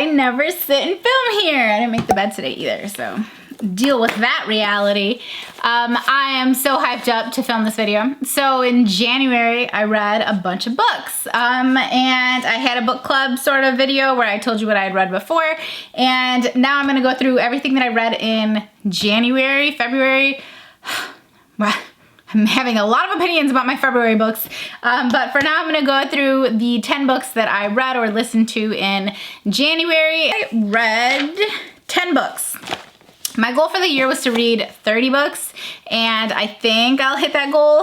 I never sit and film here. I didn't make the bed today either, so deal with that reality. I am so hyped up to film this video. So in January, I read a bunch of books. And I had a book club sort of video where I told you what I had read before. And now I'm gonna go through everything that I read in January, February. I'm having a lot of opinions about my February books, but for now I'm gonna go through the 10 books that I read or listened to in January. I read 10 books. My goal for the year was to read 30 books, and I think I'll hit that goal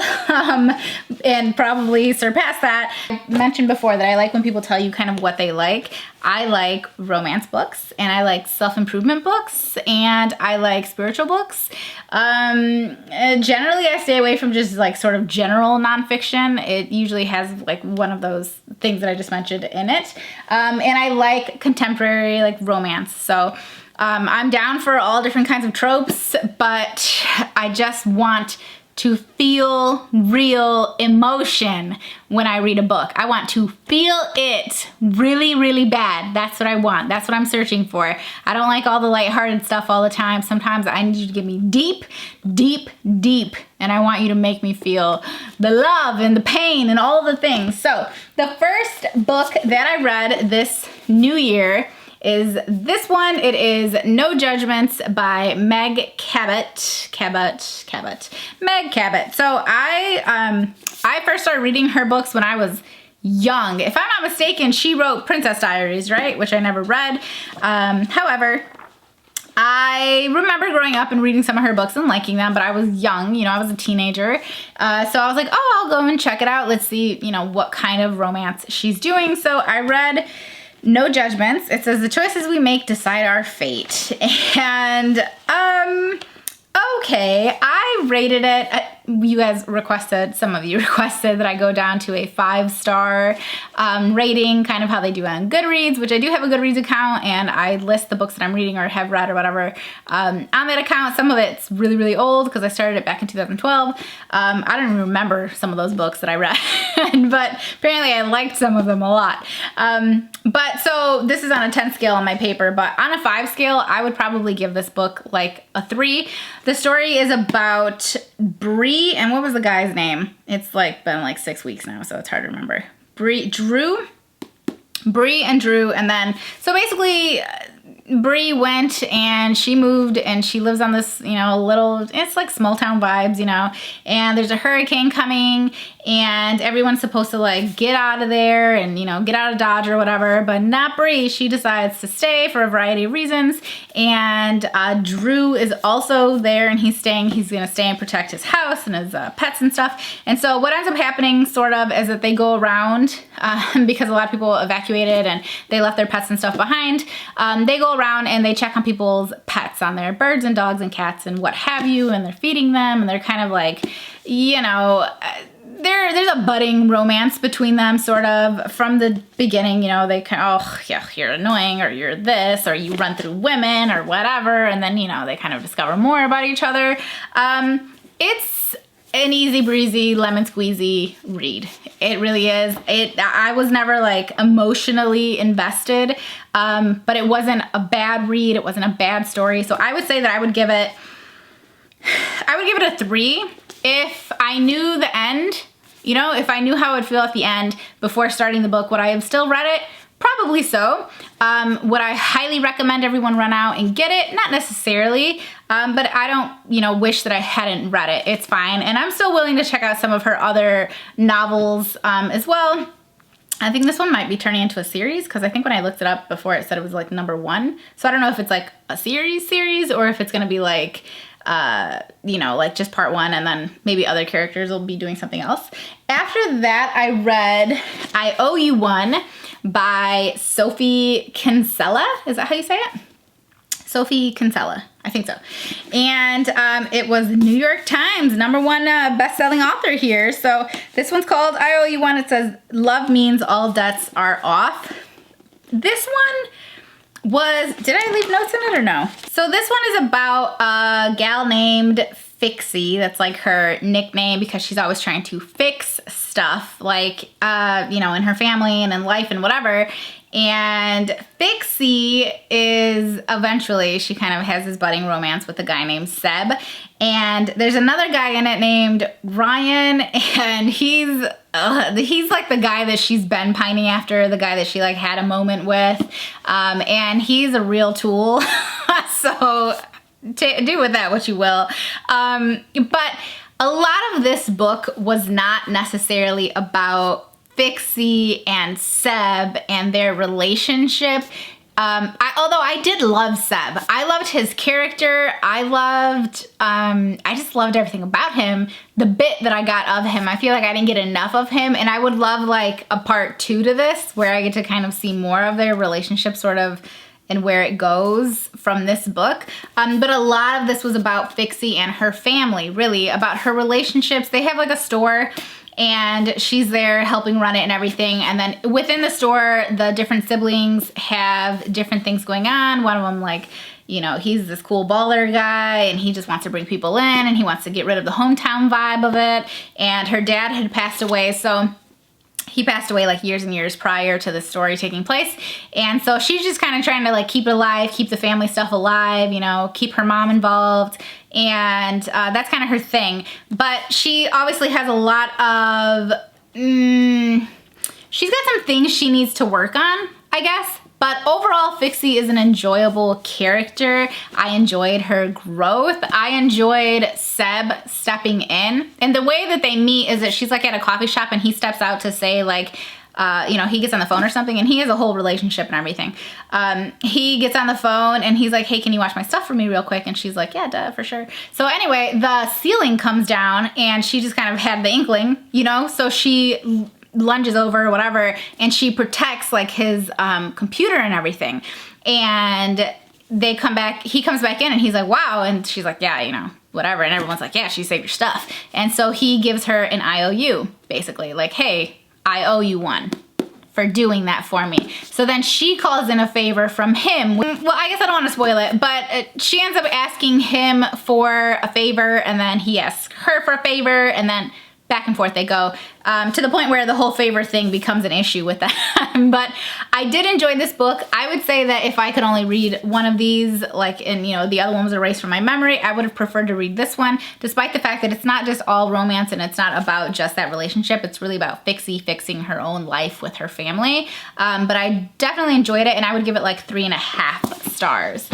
and probably surpass that. I mentioned before that I like when people tell you kind of what they like. I like romance books, and I like self-improvement books, and I like spiritual books. Generally, I stay away from just like sort of general nonfiction. It usually has like one of those things that I just mentioned in it. And I like contemporary like romance. So I'm down for all different kinds of tropes, but I just want to feel real emotion when I read a book. I want to feel it really, really bad. That's what I want. That's what I'm searching for. I don't like all the lighthearted stuff all the time. Sometimes I need you to give me deep, deep, deep, and I want you to make me feel the love and the pain and all the things. So the first book that I read this new year is this one. It is No Judgments by Meg Cabot. Meg Cabot. So I first started reading her books when I was young. If I'm not mistaken, she wrote Princess Diaries, right? Which I never read. However, I remember growing up and reading some of her books and liking them, but I was young, you know, I was a teenager. So I was like, oh, I'll go and check it out. Let's see, you know, what kind of romance she's doing. So I read No Judgments. It says the choices we make decide our fate. And okay, I rated it. You guys requested, some of you requested that I go down to a 5-star rating, kind of how they do on Goodreads, which I do have a Goodreads account, and I list the books that I'm reading or have read or whatever on that account. Some of it's really, really old because I started it back in 2012. I don't even remember some of those books that I read, but apparently I liked some of them a lot. But so this is on a 10 scale on my paper, but on a 5 scale, I would probably give this book like a 3. The story is about Bree, and what was the guy's name? It's like been like 6 weeks now, so it's hard to remember. Bree and Drew, and then, so basically, Bree went and she moved and she lives on this, you know, little, it's like small town vibes, you know, and there's a hurricane coming and everyone's supposed to like get out of there and, you know, get out of Dodge or whatever, but not Bree. She decides to stay for a variety of reasons, and Drew is also there and he's gonna stay and protect his house and his pets and stuff. And so what ends up happening sort of is that they go around because a lot of people evacuated and they left their pets and stuff behind. They go around and they check on people's pets, on their birds and dogs and cats and what have you, and they're feeding them, and they're kind of like, you know, there's a budding romance between them sort of from the beginning. You know, they kind of, oh yeah, you're annoying, or you're this, or you run through women or whatever, and then, you know, they kind of discover more about each other. It's an easy breezy, lemon squeezy read. It really is. I was never like emotionally invested, but it wasn't a bad read. It wasn't a bad story. So I would say that I would give it a 3. If I knew the end, you know, if I knew how it would feel at the end before starting the book, would I have still read it? Probably so. Would I highly recommend everyone run out and get it? Not necessarily, but I don't, you know, wish that I hadn't read it. It's fine. And I'm still willing to check out some of her other novels as well. I think this one might be turning into a series, because I think when I looked it up before it said it was like #1. So I don't know if it's like a series or if it's gonna be like, you know, like just part 1 and then maybe other characters will be doing something else. After that, I read I Owe You One by Sophie Kinsella. Is that how you say it? Sophie Kinsella, I think so. And it was the New York Times #1 best-selling author here. So this one's called I Owe You One. It says, love means all debts are off. This one was, did I leave notes in it or no? So this one is about a gal named Fixie. That's like her nickname because she's always trying to fix stuff, like, you know, in her family and in life and whatever. And Fixie is eventually, she kind of has this budding romance with a guy named Seb. And there's another guy in it named Ryan, and he's like the guy that she's been pining after, the guy that she like had a moment with. And he's a real tool. So do with that what you will. But a lot of this book was not necessarily about Fixie and Seb and their relationship. Although I did love Seb. I loved his character. I just loved everything about him. The bit that I got of him, I feel like I didn't get enough of him, and I would love like a part 2 to this where I get to kind of see more of their relationship sort of and where it goes from this book. But a lot of this was about Fixie and her family, really, about her relationships. They have like a store, and she's there helping run it and everything. And then within the store, the different siblings have different things going on. One of them, like, you know, he's this cool baller guy and he just wants to bring people in and he wants to get rid of the hometown vibe of it. And her dad had passed away, so he passed away like years and years prior to the story taking place. And so she's just kind of trying to like keep it alive, keep the family stuff alive, you know, keep her mom involved. And that's kind of her thing. But she obviously has a lot of, she's got some things she needs to work on, I guess. But overall, Fixie is an enjoyable character. I enjoyed her growth. I enjoyed Seb stepping in. And the way that they meet is that she's like at a coffee shop and he steps out to say like, you know, he gets on the phone or something, and he has a whole relationship and everything. He gets on the phone and he's like, hey, can you watch my stuff for me real quick? And she's like, yeah, duh, for sure. So anyway, the ceiling comes down and she just kind of had the inkling, you know, so she lunges over or whatever, and she protects like his computer and everything. And they come back, he comes back in and he's like, wow. And she's like, yeah, you know, whatever. And everyone's like, yeah, she saved your stuff. And so he gives her an IOU, basically, like, hey, I owe you one for doing that for me. So then she calls in a favor from him. Well, I guess I don't want to spoil it, but she ends up asking him for a favor, and then he asks her for a favor, and then back and forth they go, to the point where the whole favor thing becomes an issue with them. But I did enjoy this book. I would say that if I could only read one of these, like, and you know, the other one was erased from my memory, I would have preferred to read this one, despite the fact that it's not just all romance and it's not about just that relationship. It's really about Fixie fixing her own life with her family. But I definitely enjoyed it, and I would give it like 3.5 stars.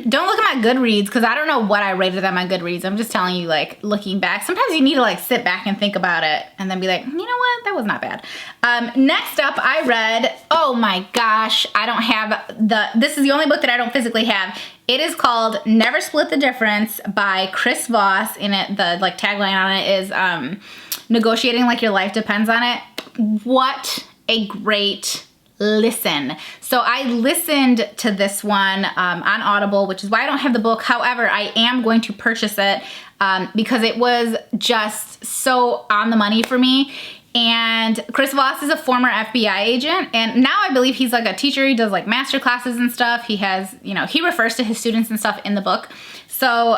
Don't look at my Goodreads, because I don't know what I rated them on Goodreads. I'm just telling you, like, looking back. Sometimes you need to like sit back and think about it and then be like, you know what, that was not bad. Next up, I read, oh my gosh, I don't have this is the only book that I don't physically have. It is called Never Split the Difference by Chris Voss. In it, the like tagline on it is negotiating like your life depends on it. What a great listen. So I listened to this one on Audible, which is why I don't have the book. However, I am going to purchase it because it was just so on the money for me. And Chris Voss is a former FBI agent, and now I believe he's like a teacher. He does like master classes and stuff. He has, you know, he refers to his students and stuff in the book. So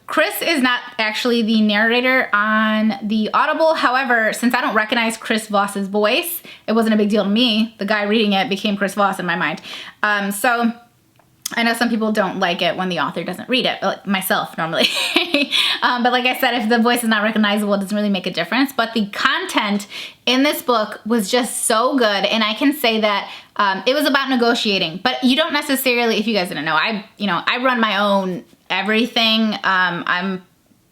Chris is not actually the narrator on the Audible. However, since I don't recognize Chris Voss's voice, it wasn't a big deal to me. The guy reading it became Chris Voss in my mind. So I know some people don't like it when the author doesn't read it, like myself normally. But like I said, if the voice is not recognizable, it doesn't really make a difference. But the content in this book was just so good. And I can say that it was about negotiating. But you don't necessarily, if you guys didn't know, I run my own everything.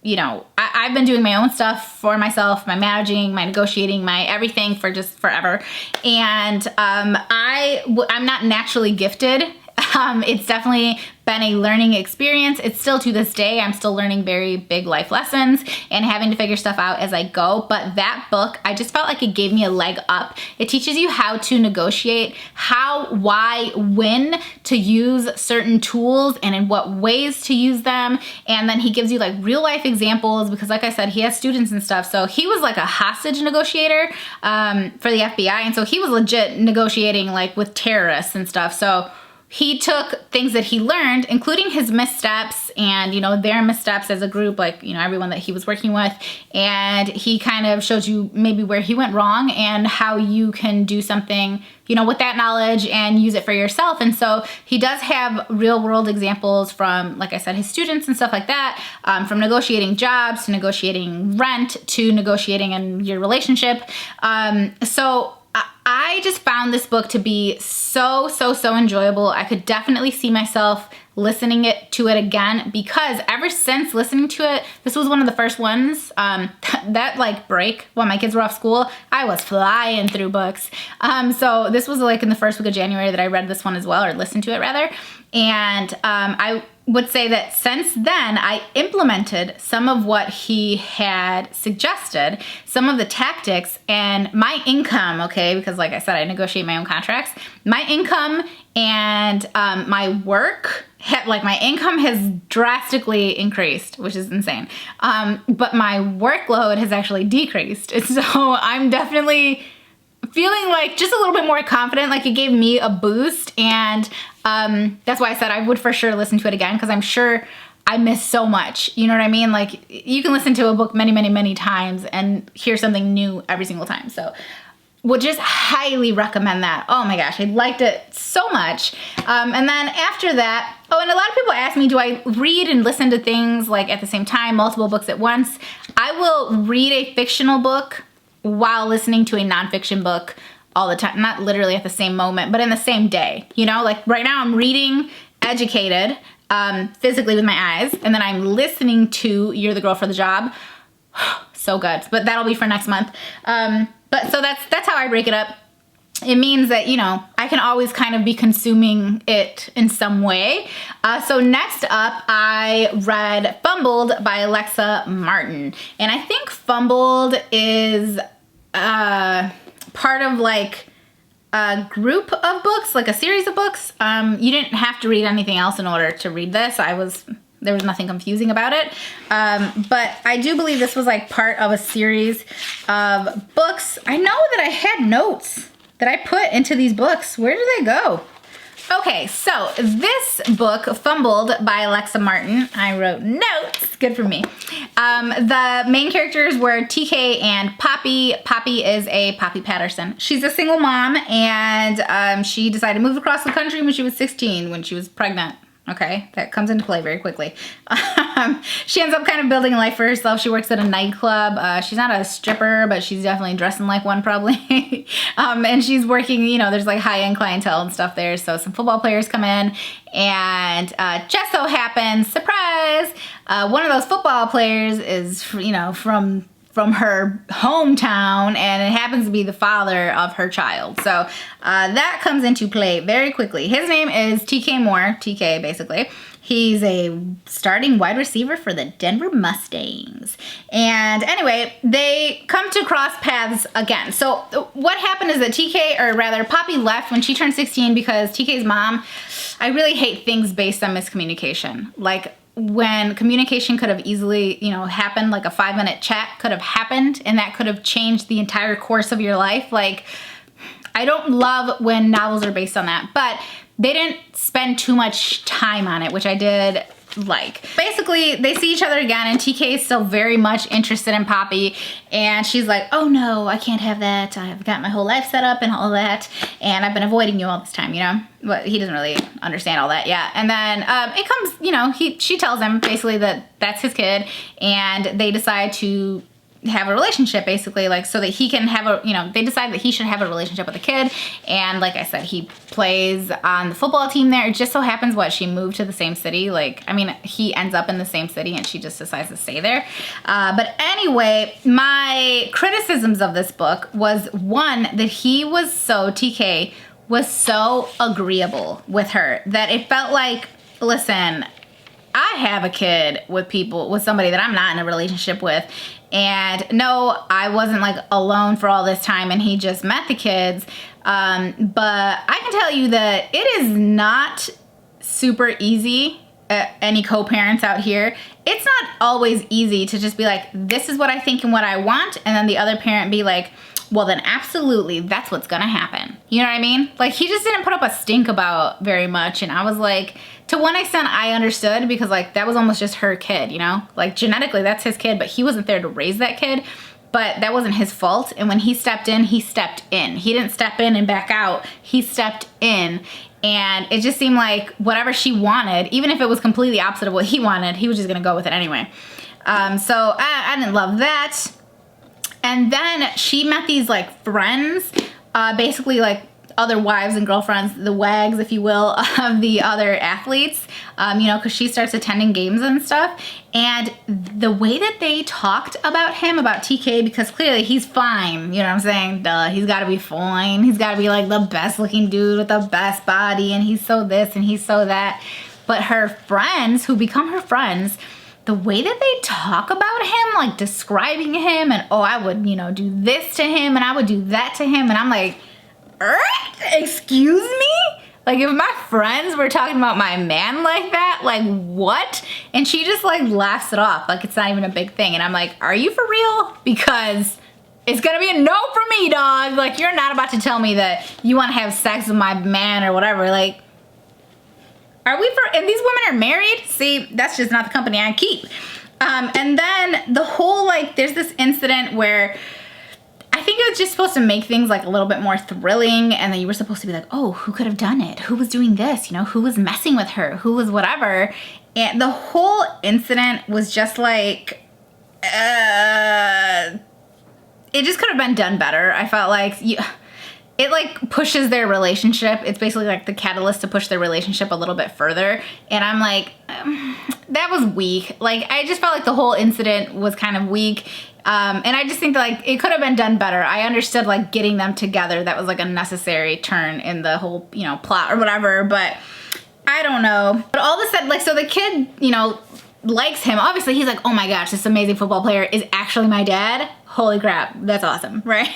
You know, I've been doing my own stuff for myself, my managing, my negotiating, my everything for just forever. And I'm not naturally gifted. It's definitely been a learning experience. It's still to this day, I'm still learning very big life lessons and having to figure stuff out as I go. But that book, I just felt like it gave me a leg up. It teaches you how to negotiate, how, why, when to use certain tools and in what ways to use them. And then he gives you like real life examples, because like I said, he has students and stuff. So he was like a hostage negotiator for the FBI. And so he was legit negotiating like with terrorists and stuff. So he took things that he learned, including his missteps and, you know, their missteps as a group, like, you know, everyone that he was working with. And he kind of showed you maybe where he went wrong and how you can do something, you know, with that knowledge and use it for yourself. And so he does have real world examples from, like I said, his students and stuff like that, from negotiating jobs to negotiating rent to negotiating in your relationship. So I just found this book to be so enjoyable. I could definitely see myself listening to it again, because ever since listening to it, this was one of the first ones, that like break when my kids were off school, I was flying through books. So this was like in the first week of January that I read this one as well, or listened to it rather. And I would say that since then, I implemented some of what he had suggested, some of the tactics, and my income, okay, because like I said, I negotiate my own contracts, my income and my work, like my income has drastically increased, which is insane. But my workload has actually decreased. So I'm definitely feeling like just a little bit more confident, like it gave me a boost. And that's why I said I would for sure listen to it again, because I'm sure I missed so much. You know what I mean? Like you can listen to a book many times and hear something new every single time. So would just highly recommend that. Oh my gosh, I liked it so much. And then after that, oh, and a lot of people ask me, do I read and listen to things like at the same time, multiple books at once? I will read a fictional book while listening to a nonfiction book all the time. Not literally at the same moment, but in the same day. You know, like right now I'm reading Educated physically with my eyes, and then I'm listening to You're the Girl for the Job. So good, but that'll be for next month. But so that's how I break it up. It means that, you know, I can always kind of be consuming it in some way. So next up, I read Fumbled by Alexa Martin. And I think Fumbled is part of like a group of books, like a series of books. You didn't have to read anything else in order to read this. There was nothing confusing about it. But I do believe this was like part of a series of books. I know that I had notes that I put into these books. Where did they go? Okay, so this book, Fumbled by Alexa Martin, I wrote notes, good for me. The main characters were TK and Poppy. Poppy is a Poppy Patterson. She's a single mom, and she decided to move across the country when she was 16, when she was pregnant. Okay, that comes into play very quickly. She ends up kind of building a life for herself. She works at a nightclub. She's not a stripper, but she's definitely dressing like one probably. And she's working, you know, there's like high-end clientele and stuff there. So some football players come in, and just so happens, surprise, one of those football players is, you know, from her hometown, and it happens to be the father of her child. So that comes into play very quickly. His name is TK Moore, TK basically. He's a starting wide receiver for the Denver Mustangs. And anyway, they come to cross paths again. So what happened is that TK, or rather Poppy, left when she turned 16 because TK's mom, I really hate things based on miscommunication. Like, when communication could have easily, you know, happened, like a 5-minute chat could have happened, and that could have changed the entire course of your life. Like, I don't love when novels are based on that, but they didn't spend too much time on it, which I did like. Basically, they see each other again, and TK is still very much interested in Poppy, and she's like, oh no, I can't have that. I've got my whole life set up and all that, and I've been avoiding you all this time, you know? But he doesn't really understand all that yet. And then it comes, you know, she tells him basically that that's his kid, and they decide to have a relationship basically, like, so that he can have a, you know, they decide that he should have a relationship with the kid. And like I said, he plays on the football team there. It just so happens she moved to the same city. Like, I mean, he ends up in the same city and she just decides to stay there. But anyway, my criticisms of this book was, one, that TK was so agreeable with her that it felt like, listen, I have a kid with somebody that I'm not in a relationship with. And no, I wasn't like alone for all this time and he just met the kids. But I can tell you that it is not super easy. Any co-parents out here, it's not always easy to just be like, this is what I think and what I want. And then the other parent be like, well then absolutely that's what's gonna happen. You know what I mean? Like, he just didn't put up a stink about very much, and I was like, to one extent I understood, because like that was almost just her kid, you know? Like, genetically that's his kid, but he wasn't there to raise that kid, but that wasn't his fault. And when he stepped in, he stepped in. He didn't step in and back out, he stepped in. And it just seemed like whatever she wanted, even if it was completely opposite of what he wanted, he was just gonna go with it anyway. So I didn't love that. And then she met these like friends, basically like other wives and girlfriends, the wags, if you will, of the other athletes, you know, because she starts attending games and stuff. And the way that they talked about him, about TK, because clearly he's fine, you know what I'm saying? Duh, he's got to be fine. He's got to be like the best looking dude with the best body, and he's so this and he's so that. But her friends, who become her friends, the way that they talk about him, like describing him, and oh, I would, you know, do this to him and I would do that to him, and I'm like, excuse me? Like, if my friends were talking about my man like that, like what? And she just like laughs it off like it's not even a big thing. And I'm like, are you for real? Because it's gonna be a no for me, dog. Like, you're not about to tell me that you want to have sex with my man or whatever. Like, are we for, and these women are married? See, that's just not the company I keep. And then the whole, like, there's this incident where I think it was just supposed to make things like a little bit more thrilling, and then you were supposed to be like, oh, who could have done it? Who was doing this? You know, who was messing with her? Who was whatever? And the whole incident was just like, it just could have been done better. I felt like it like pushes their relationship. It's basically like the catalyst to push their relationship a little bit further. And I'm like, that was weak. Like, I just felt like the whole incident was kind of weak. And I just think that like it could have been done better. I understood like getting them together. That was like a necessary turn in the whole, you know, plot or whatever, but I don't know. But all of a sudden, like, so the kid, you know, likes him. Obviously he's like, oh my gosh, this amazing football player is actually my dad. Holy crap, that's awesome, right?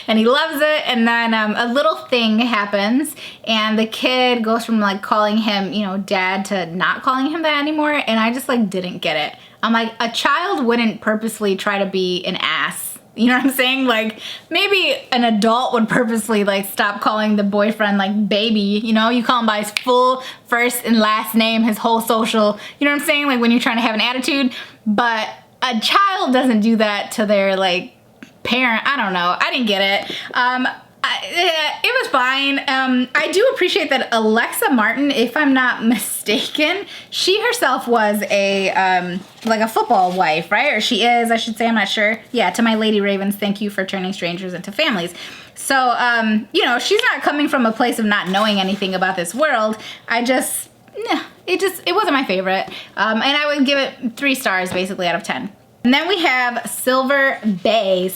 And he loves it. And then a little thing happens, and the kid goes from like calling him, you know, dad, to not calling him that anymore. And I just like didn't get it. I'm like, a child wouldn't purposely try to be an ass. You know what I'm saying? Like, maybe an adult would purposely like stop calling the boyfriend like baby, you know? You call him by his full first and last name, his whole social, you know what I'm saying? Like, when you're trying to have an attitude. But a child doesn't do that to their like parent. I don't know. I didn't get it. It was fine. I do appreciate that Alexa Martin, if I'm not mistaken, she herself was a like a football wife, right? Or she is, I should say, I'm not sure. Yeah, to my Lady Ravens, thank you for turning strangers into families. So, you know, she's not coming from a place of not knowing anything about this world. I just, it wasn't my favorite. And I would give it 3 stars basically out of 10. And then we have Silver Bay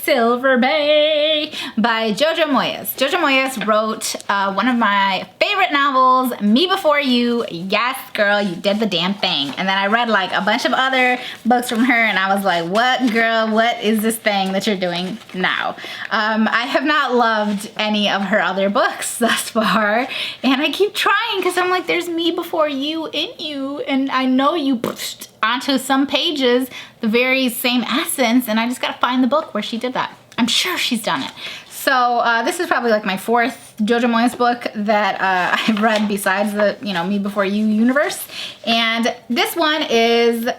by Jojo Moyes. Jojo Moyes wrote one of my favorite novels, Me Before You. Yes, girl, you did the damn thing. And then I read like a bunch of other books from her, and I was like, what, girl, what is this thing that you're doing now? I have not loved any of her other books thus far, and I keep trying because I'm like, there's Me Before You in you, and I know you pushed onto some pages the very same essence, and I just gotta find the book where she did that. I'm sure she's done it. So this is probably like my 4th Jojo Moyes book that I've read besides the, you know, Me Before You universe. And this one is,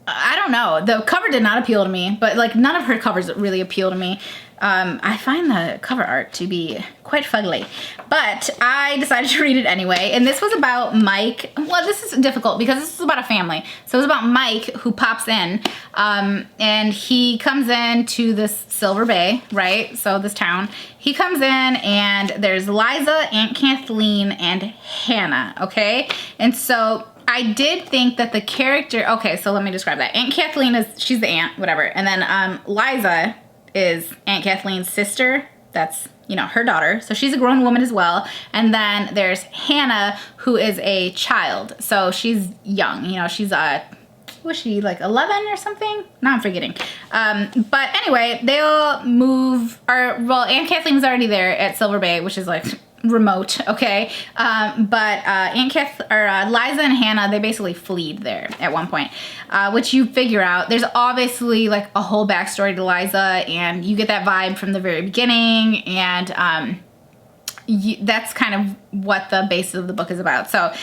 I don't know, the cover did not appeal to me, but like none of her covers really appeal to me. I find the cover art to be quite fugly, but I decided to read it anyway. And this was about Mike. Well, this is difficult because this is about a family. So it's about Mike, who pops in, and he comes in to this Silver Bay, right? So this town. He comes in, and there's Liza, Aunt Kathleen, and Hannah, okay? And so I did think that the character, okay, so let me describe that. Aunt Kathleen is, she's the aunt, whatever. And then Liza is Aunt Kathleen's sister. That's, you know, her daughter. So she's a grown woman as well. And then there's Hannah, who is a child. So she's young, you know, she's was she like 11 or something? Now I'm forgetting. But anyway, they all move, or well, Aunt Kathleen was already there at Silver Bay, which is like remote, okay? But Liza and Hannah, they basically fleed there at one point, which you figure out. There's obviously like a whole backstory to Liza, and you get that vibe from the very beginning, and that's kind of what the basis of the book is about. So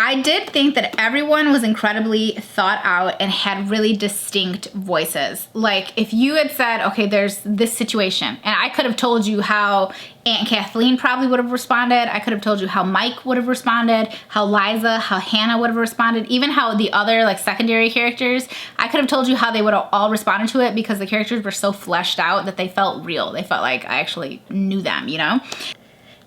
I did think that everyone was incredibly thought out and had really distinct voices. Like if you had said, okay, there's this situation, and I could have told you how Aunt Kathleen probably would have responded. I could have told you how Mike would have responded, how Liza, how Hannah would have responded, even how the other like secondary characters, I could have told you how they would have all responded to it, because the characters were so fleshed out that they felt real. They felt like I actually knew them, you know?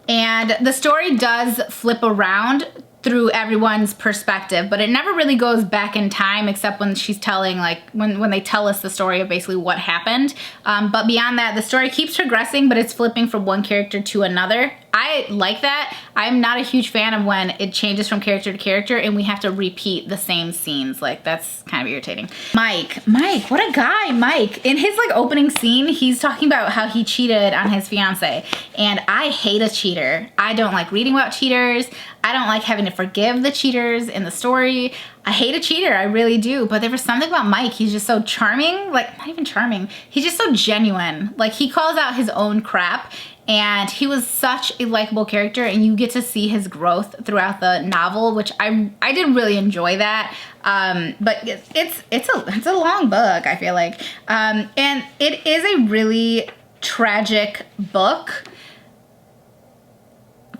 And the story does flip around through everyone's perspective, but it never really goes back in time, except when she's telling, like when they tell us the story of basically what happened. But beyond that, the story keeps progressing, but it's flipping from one character to another. I like that. I'm not a huge fan of when it changes from character to character and we have to repeat the same scenes. Like that's kind of irritating. Mike, what a guy, Mike. In his like opening scene, he's talking about how he cheated on his fiance, and I hate a cheater. I don't like reading about cheaters. I don't like having to forgive the cheaters in the story. I hate a cheater, I really do. But there was something about Mike, he's just so charming, like not even charming. He's just so genuine. Like he calls out his own crap, and he was such a likable character, and you get to see his growth throughout the novel, which I did really enjoy that. But it's a long book, I feel like. And it is a really tragic book.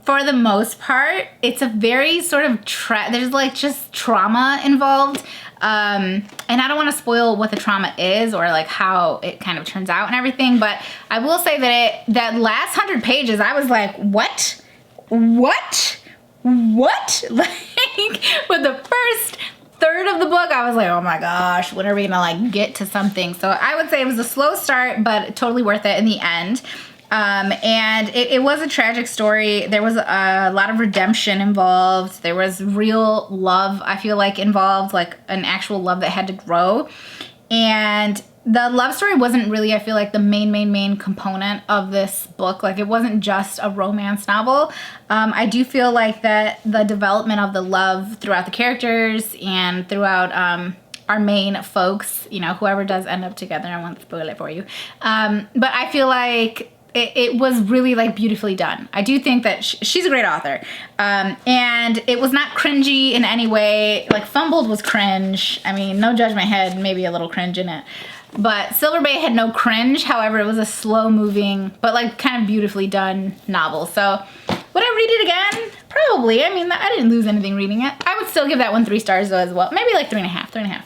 For the most part, it's a very sort of, there's like just trauma involved. And I don't want to spoil what the trauma is or like how it kind of turns out and everything, but I will say that that last 100 pages, I was like, what? Like with the first third of the book, I was like, oh my gosh, when are we gonna like get to something? So I would say it was a slow start, but totally worth it in the end. And it was a tragic story. There was a lot of redemption involved. There was real love, I feel like, involved, like an actual love that had to grow. And the love story wasn't really, I feel like, the main component of this book. Like, it wasn't just a romance novel. I do feel like that the development of the love throughout the characters and throughout our main folks, you know, whoever does end up together, I won't spoil it for you. But I feel like it was really like beautifully done. I do think that she's a great author. And it was not cringy in any way. Like Fumbled was cringe. I mean, No Judgment had maybe a little cringe in it. But Silver Bay had no cringe. However, it was a slow moving, but like kind of beautifully done novel. So would I read it again? Probably. I mean, I didn't lose anything reading it. I would still give that one 3 stars though as well. Maybe like 3.5.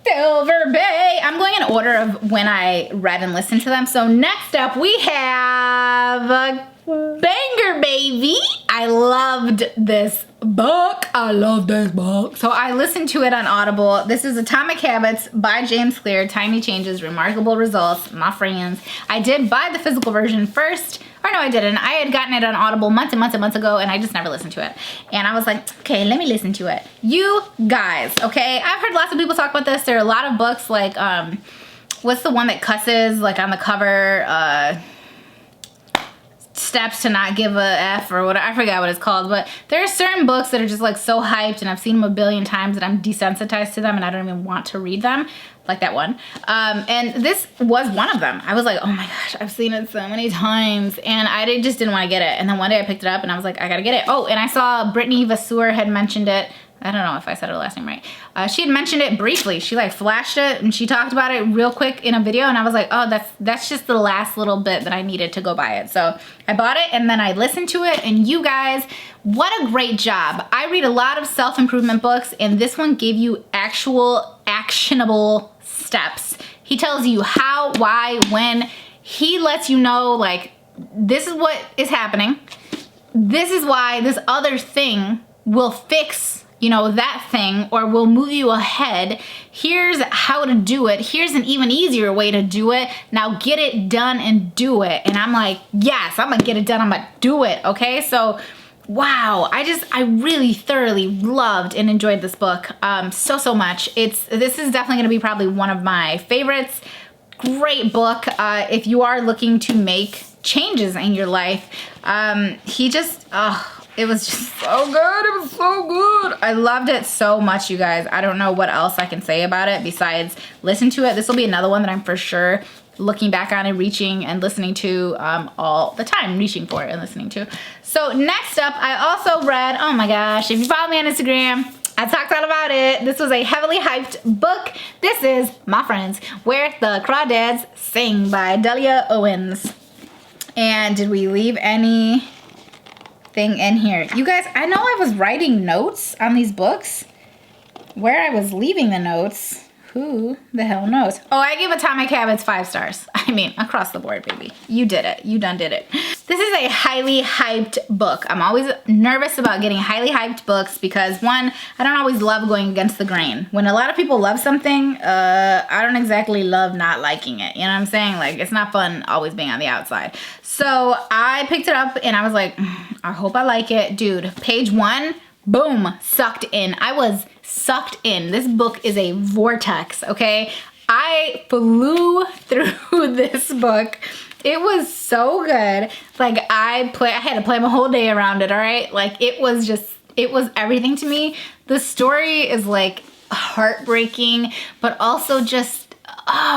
Silver Bay. I'm going in order of when I read and listened to them. So next up we have Banger Baby. I loved this book. So I listened to it on Audible. This is Atomic Habits by James Clear. Tiny Changes, Remarkable Results, my friends. I did buy the physical version first. Or no, I didn't. I had gotten it on Audible months and months ago, and I just never listened to it. And I was like, okay, let me listen to it. You guys, okay? I've heard lots of people talk about this. There are a lot of books like, what's the one that cusses, like on the cover, Steps to Not Give a F or whatever. I forgot what it's called, but there are certain books that are just like so hyped and I've seen them a billion times that I'm desensitized to them and I don't even want to read them, like that one. And this was one of them. I was like, oh my gosh, I've seen it so many times and I just didn't want to get it. And then one day I picked it up and I was like, I gotta get it. Oh, and I saw Brittany Vasseur had mentioned it. I don't know if I said her last name right. She had mentioned it briefly. She like flashed it and she talked about it real quick in a video and I was like, oh, that's just the last little bit that I needed to go buy it. So I bought it and then I listened to it and you guys, what a great job. I read a lot of self-improvement books and this one gave you actual actionable steps. He tells you how, why, when. He lets you know like, this is what is happening. This is why this other thing will fix, you know, that thing or will move you ahead. Here's how to do it. Here's an even easier way to do it. Now get it done and do it. And I'm like, yes, I'm gonna get it done. I'm gonna do it. Okay. So wow, I really thoroughly loved and enjoyed this book so much. This is definitely gonna be probably one of my favorites. Great book. If you are looking to make changes in your life. He just, it was just so good. It was so good. I loved it so much, you guys. I don't know what else I can say about it besides listen to it. This will be another one that I'm for sure looking back on and reaching and listening to all the time, reaching for it and listening to. So next up, I also read, oh my gosh, if you follow me on Instagram, I talked all about it. This was a heavily hyped book. This is, my friends, Where the Crawdads Sing by Delia Owens. And did we leave anything in here? You guys, I know I was writing notes on these books. Where I was leaving the notes, who the hell knows? Oh, I gave Atomic Habits 5 stars. I mean, across the board, baby. You did it. You done did it. This is a highly hyped book. I'm always nervous about getting highly hyped books because, one, I don't always love going against the grain. When a lot of people love something, I don't exactly love not liking it. You know what I'm saying? Like, it's not fun always being on the outside. So I picked it up and I was like, I hope I like it. Dude, page 1, boom, sucked in. I was sucked in. This book is a vortex, okay? I flew through this book. It was so good. Like, I had to plan my whole day around it, all right? Like, it was everything to me. The story is like heartbreaking, but also just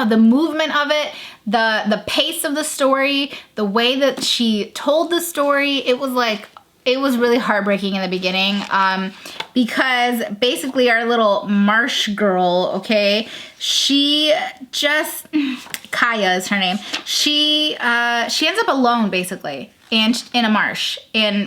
the movement of it, the pace of the story, the way that she told the story, it was really heartbreaking in the beginning because basically our little marsh girl, okay, she just, Kaya is her name, she ends up alone basically and in a marsh,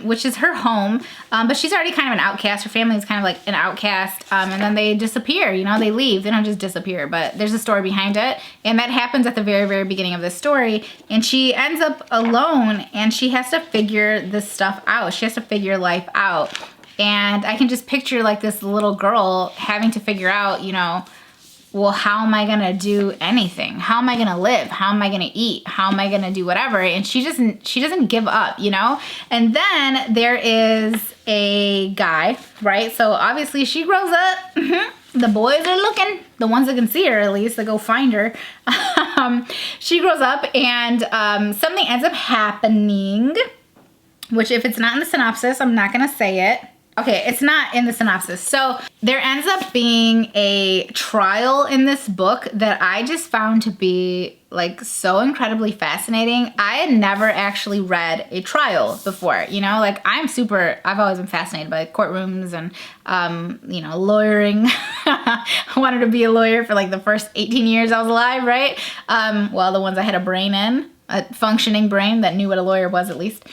which is her home, but she's already kind of an outcast. Her family is kind of like an outcast, and then they disappear, you know, they leave. They don't just disappear, but there's a story behind it, and that happens at the very, very beginning of this story, and she ends up alone, and she has to figure this stuff out. She has to figure life out, and I can just picture like this little girl having to figure out, you know, well, how am I gonna do anything? How am I gonna live? How am I gonna eat? How am I gonna do whatever? And she doesn't give up, you know? And then there is a guy, right? So obviously she grows up. The boys are looking, the ones that can see her at least, that go find her. She grows up and something ends up happening, which if it's not in the synopsis, I'm not gonna say it. Okay, it's not in the synopsis. So there ends up being a trial in this book that I just found to be like so incredibly fascinating. I had never actually read a trial before, you know, like I've always been fascinated by courtrooms and, you know, lawyering. I wanted to be a lawyer for like the first 18 years I was alive, right? Well, the ones I had a brain in, a functioning brain that knew what a lawyer was at least.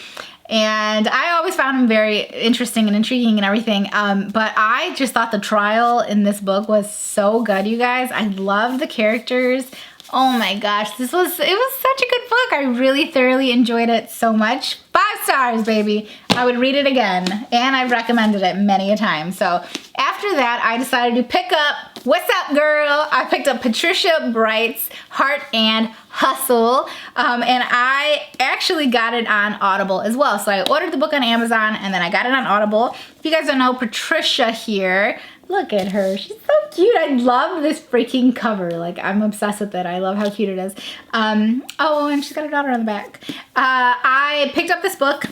And I always found him very interesting and intriguing and everything. But I just thought the trial in this book was so good, you guys. I loved the characters. Oh my gosh, it was such a good book. I really thoroughly enjoyed it so much. 5 stars, baby. I would read it again, and I've recommended it many a time. So after that, I decided to pick up, what's up, girl? I picked up Patricia Bright's Heart and Hustle, and I actually got it on Audible as well. So I ordered the book on Amazon, and then I got it on Audible. If you guys don't know, Patricia here, look at her. She's so cute. I love this freaking cover. Like, I'm obsessed with it. I love how cute it is. Oh, and she's got a daughter on the back. I picked up this book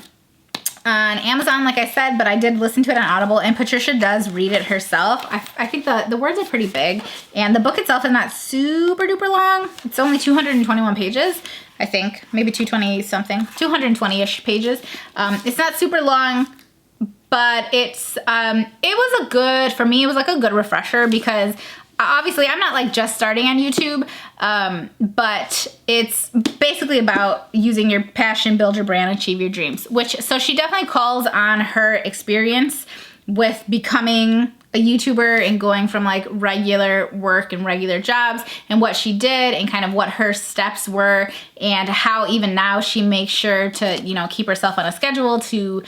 on Amazon, like I said, but I did listen to it on Audible, and Patricia does read it herself. I think the words are pretty big, and the book itself is not super duper long. It's only 221 pages, I think. Maybe 220 something. 220-ish pages. It's not super long, but it was for me, it was like a good refresher because obviously I'm not like just starting on YouTube, but it's basically about using your passion, build your brand, achieve your dreams, so she definitely calls on her experience with becoming a YouTuber and going from like regular work and regular jobs and what she did and kind of what her steps were and how even now she makes sure to, you know, keep herself on a schedule to,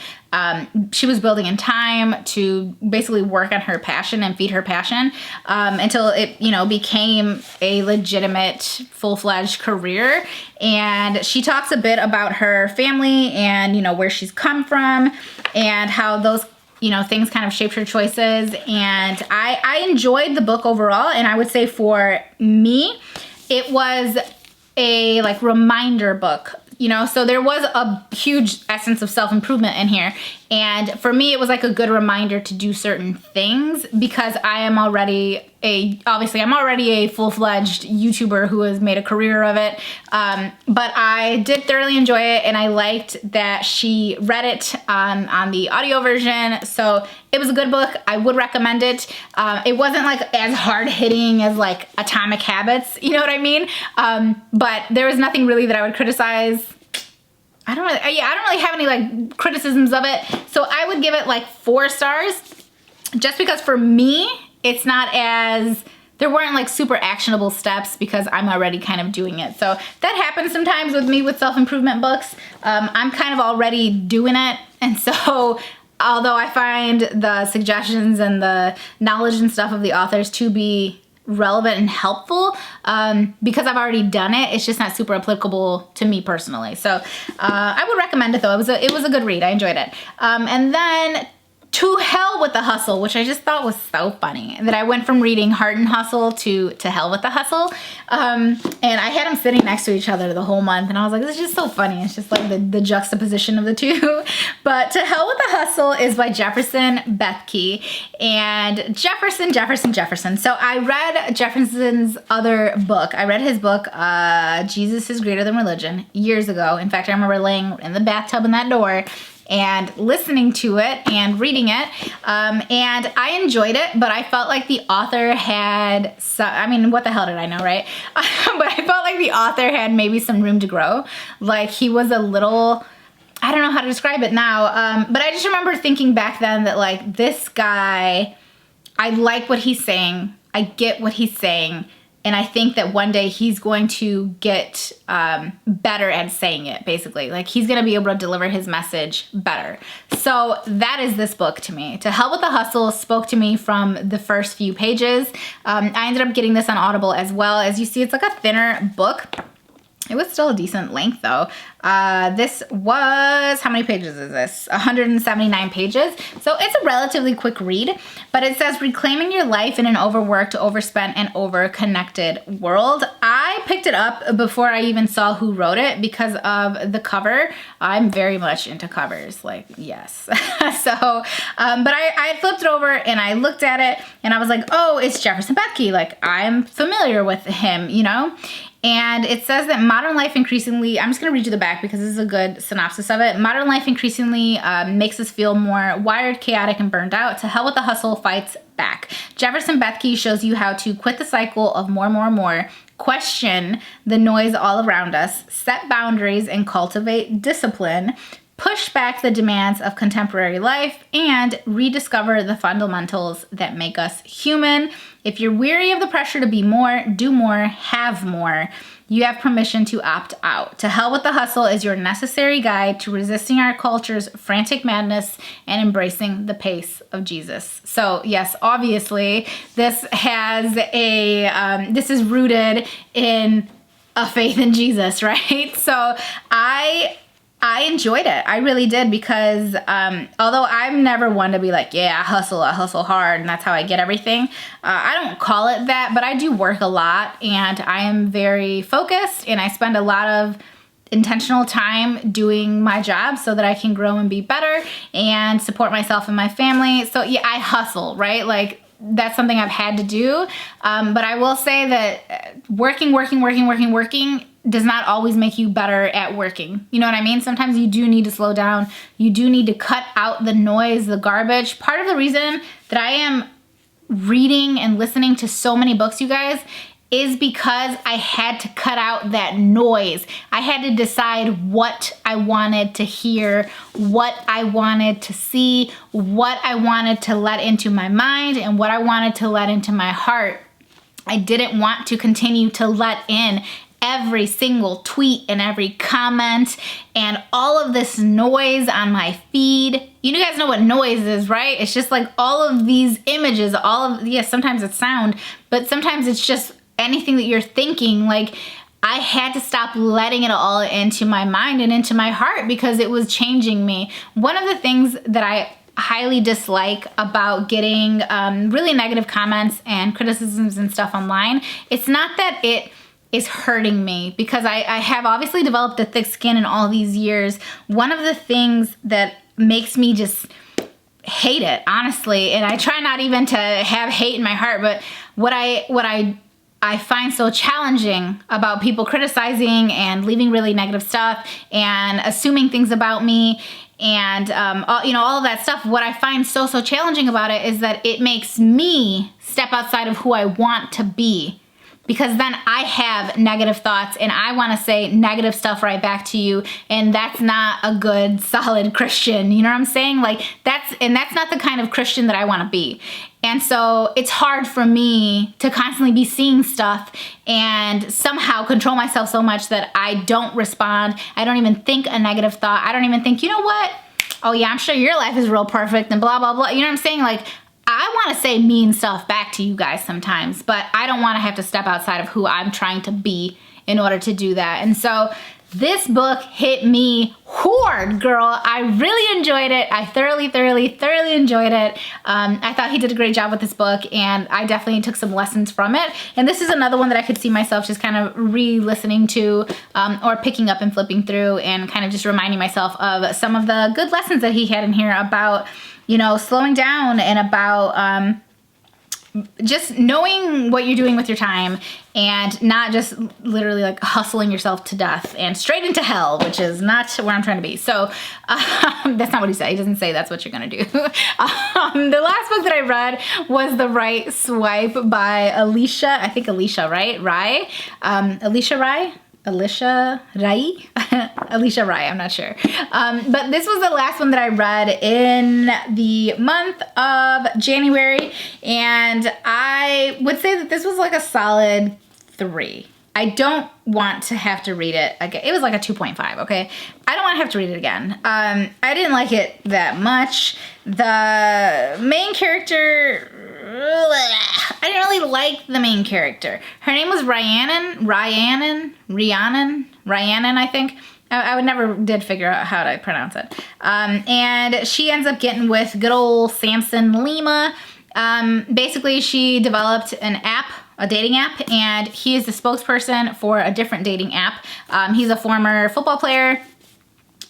she was building in time to basically work on her passion and feed her passion until it, you know, became a legitimate full-fledged career. And she talks a bit about her family and, you know, where she's come from and how those, you know, things kind of shaped her choices. And I enjoyed the book overall. And I would say for me, it was a like reminder book you know, so there was a huge essence of self-improvement in here. And for me, it was like a good reminder to do certain things because I am already obviously I'm already a full-fledged YouTuber who has made a career of it. But I did thoroughly enjoy it, and I liked that she read it on the audio version. So it was a good book. I would recommend it. It wasn't like as hard-hitting as like Atomic Habits, you know what I mean? But there was nothing really that I would criticize. I don't really have any like criticisms of it. So I would give it like 4 stars just because for me, it's not as, there weren't like super actionable steps because I'm already kind of doing it. So that happens sometimes with me with self-improvement books. I'm kind of already doing it. And so although I find the suggestions and the knowledge and stuff of the authors to be relevant and helpful, because I've already done it, it's just not super applicable to me personally. So I would recommend it though. It was a good read. I enjoyed it. And then To Hell with the Hustle, which I just thought was so funny, that I went from reading Heart and Hustle to Hell with the Hustle. And I had them sitting next to each other the whole month, and I was like, this is just so funny. It's just like the juxtaposition of the two. But To Hell with the Hustle is by Jefferson Bethke, and Jefferson. So I read Jefferson's other book. I read his book, Jesus is Greater Than Religion, years ago. In fact, I remember laying in the bathtub in that door and listening to it and reading it, and I enjoyed it, but I felt like the author had I mean, what the hell did I know, right? But I felt like the author had maybe some room to grow. Like he was a little, I don't know how to describe it now, but I just remember thinking back then that like this guy, I like what he's saying, I get what he's saying, and I think that one day he's going to get better at saying it, basically. Like he's going to be able to deliver his message better. So that is this book to me. To Hell with the Hustle spoke to me from the first few pages. I ended up getting this on Audible as well. As you see, it's like a thinner book. It was still a decent length though. This was, how many pages is this? 179 pages. So it's a relatively quick read, but it says reclaiming your life in an overworked, overspent, and overconnected world. I picked it up before I even saw who wrote it because of the cover. I'm very much into covers, like, yes. So, but I flipped it over and I looked at it and I was like, oh, it's Jefferson Bethke. Like I'm familiar with him, you know? And it says that modern life increasingly, I'm just going to read you the back because this is a good synopsis of it. Modern life increasingly makes us feel more wired, chaotic, and burned out. To Hell with the Hustle fights back. Jefferson Bethke shows you how to quit the cycle of more, question the noise all around us, set boundaries, and cultivate discipline, push back the demands of contemporary life, and rediscover the fundamentals that make us human. If you're weary of the pressure to be more, do more, have more, you have permission to opt out. To Hell with the Hustle is your necessary guide to resisting our culture's frantic madness and embracing the pace of Jesus. So yes, obviously, this is rooted in a faith in Jesus, right? So I enjoyed it. I really did because although I'm never one to be like, yeah, I hustle hard, and that's how I get everything. I don't call it that, but I do work a lot, and I am very focused, and I spend a lot of intentional time doing my job so that I can grow and be better and support myself and my family. So yeah, I hustle, right? Like that's something I've had to do. But I will say that working does not always make you better at working. You know what I mean? Sometimes you do need to slow down. You do need to cut out the noise, the garbage. Part of the reason that I am reading and listening to so many books, you guys, is because I had to cut out that noise. I had to decide what I wanted to hear, what I wanted to see, what I wanted to let into my mind, and what I wanted to let into my heart. I didn't want to continue to let in every single tweet and every comment and all of this noise on my feed. You guys know what noise is, right? It's just like all of these images, yes, sometimes it's sound, but sometimes it's just anything that you're thinking. Like I had to stop letting it all into my mind and into my heart because it was changing me. One of the things that I highly dislike about getting really negative comments and criticisms and stuff online, it's not that it is hurting me because I have obviously developed a thick skin in all these years. One of the things that makes me just hate it, honestly, and I try not even to have hate in my heart, but what I find so challenging about people criticizing and leaving really negative stuff and assuming things about me and all of that stuff, what I find so challenging about it is that it makes me step outside of who I want to be. Because then I have negative thoughts and I want to say negative stuff right back to you, and that's not a good, solid Christian. You know what I'm saying? Like that's not the kind of Christian that I want to be. And so it's hard for me to constantly be seeing stuff and somehow control myself so much that I don't respond. I don't even think a negative thought. I don't even think, you know what? Oh yeah, I'm sure your life is real perfect and blah, blah, blah. You know what I'm saying? Like, I want to say mean stuff back to you guys sometimes, but I don't want to have to step outside of who I'm trying to be in order to do that. And so this book hit me hard, girl. I really enjoyed it. I thoroughly enjoyed it. I thought he did a great job with this book, and I definitely took some lessons from it. And this is another one that I could see myself just kind of re-listening to or picking up and flipping through and kind of just reminding myself of some of the good lessons that he had in here about, you know, slowing down and about just knowing what you're doing with your time and not just literally like hustling yourself to death and straight into hell, which is not where I'm trying to be. So that's not what he said. He doesn't say that's what you're going to do. The last book that I read was The Right Swipe by Alisha. I think Alisha, right? Rae? Alisha Rae? Alisha Rae? Alisha Rae, I'm not sure. But this was the last one that I read in the month of January, and I would say that this was like a solid 3. I don't want to have to read it again. It was like a 2.5, okay? I don't want to have to read it again. I didn't like it that much. The main character, I didn't really like the main character. Her name was Rhiannon, I think. I would never did figure out how to pronounce it. And she ends up getting with good old Samson Lima. Basically, she developed an app, a dating app, and he is the spokesperson for a different dating app. He's a former football player,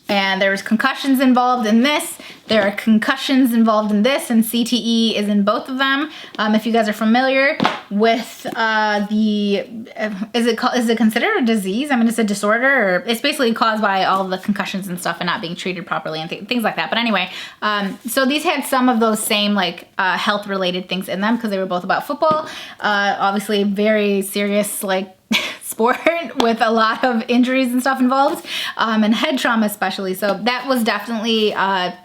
and there's concussions involved in this. There are concussions involved in this, and CTE is in both of them. If you guys are familiar with is it considered a disease? I mean, it's a disorder, or it's basically caused by all the concussions and stuff and not being treated properly and things like that. But anyway, so these had some of those same like health related things in them because they were both about football. Obviously very serious like sport with a lot of injuries and stuff involved, and head trauma especially. So that was definitely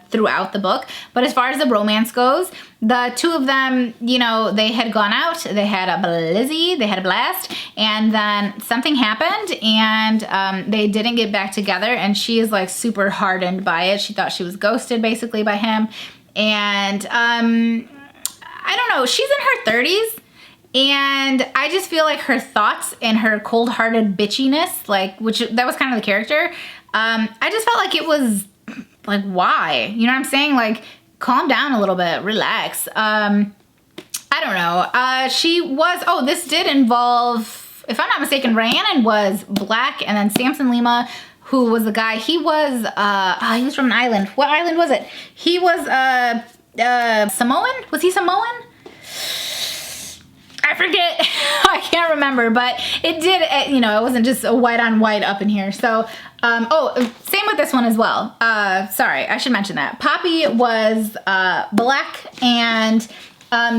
throughout the book. But as far as the romance goes, the two of them, you know, they had gone out, they had a blizzy, they had a blast, and then something happened and they didn't get back together, and she is like super hardened by it. She thought she was ghosted basically by him. And I don't know, she's in her 30s. And I just feel like her thoughts and her cold-hearted bitchiness, like, that was kind of the character. I just felt like it was, like, why? You know what I'm saying? Like, calm down a little bit, relax. I don't know. This did involve, if I'm not mistaken, Rhiannon was black, and then Samson Lima, who was the guy, he was from an island. What island was it? He was, Samoan? Was he Samoan? I forget. I can't remember, but it did, you know, it wasn't just a white on white up in here. So, same with this one as well. Sorry, I should mention that. Poppy was black, and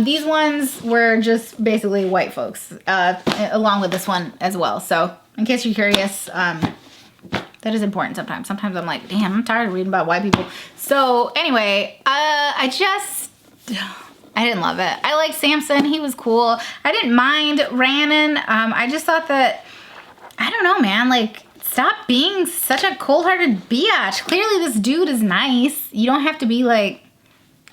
these ones were just basically white folks, along with this one as well. So, in case you're curious, that is important sometimes. Sometimes I'm like, damn, I'm tired of reading about white people. So, anyway, I didn't love it. I liked Samson. He was cool. I didn't mind Rhiannon. I just thought that, I don't know, man. Like, stop being such a cold-hearted biatch. Clearly, this dude is nice. You don't have to be, like,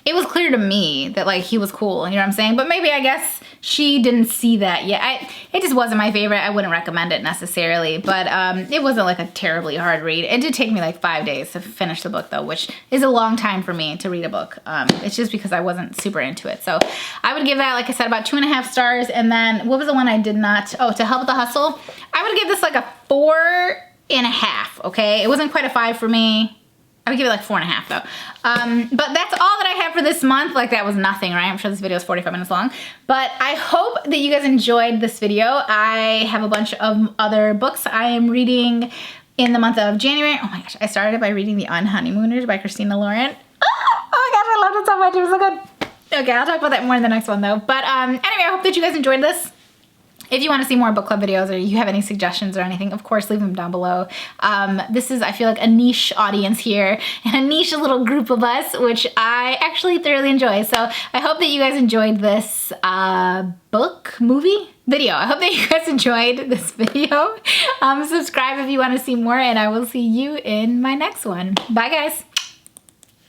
it was clear to me that like he was cool, you know what I'm saying? But maybe I guess she didn't see that yet. It just wasn't my favorite. I wouldn't recommend it necessarily, but it wasn't like a terribly hard read. It did take me like 5 days to finish the book though, which is a long time for me to read a book. It's just because I wasn't super into it. So I would give that, like I said, about 2.5 stars. And then what was the one I did not? Oh, To Help with the Hustle. I would give this like a 4.5, okay? It wasn't quite a 5 for me. I would give it like 4.5 though. But that's all that I have for this month. Like that was nothing, right? I'm sure this video is 45 minutes long. But I hope that you guys enjoyed this video. I have a bunch of other books I am reading in the month of January. Oh my gosh, I started by reading The Unhoneymooners by Christina Lauren. Oh my gosh, I loved it so much. It was so good. Okay, I'll talk about that more in the next one though. But anyway, I hope that you guys enjoyed this. If you want to see more book club videos or you have any suggestions or anything, of course, leave them down below. This is, I feel like, a niche audience here and a niche little group of us, which I actually thoroughly enjoy. So I hope that you guys enjoyed this movie video. I hope that you guys enjoyed this video. Subscribe if you want to see more, and I will see you in my next one. Bye, guys.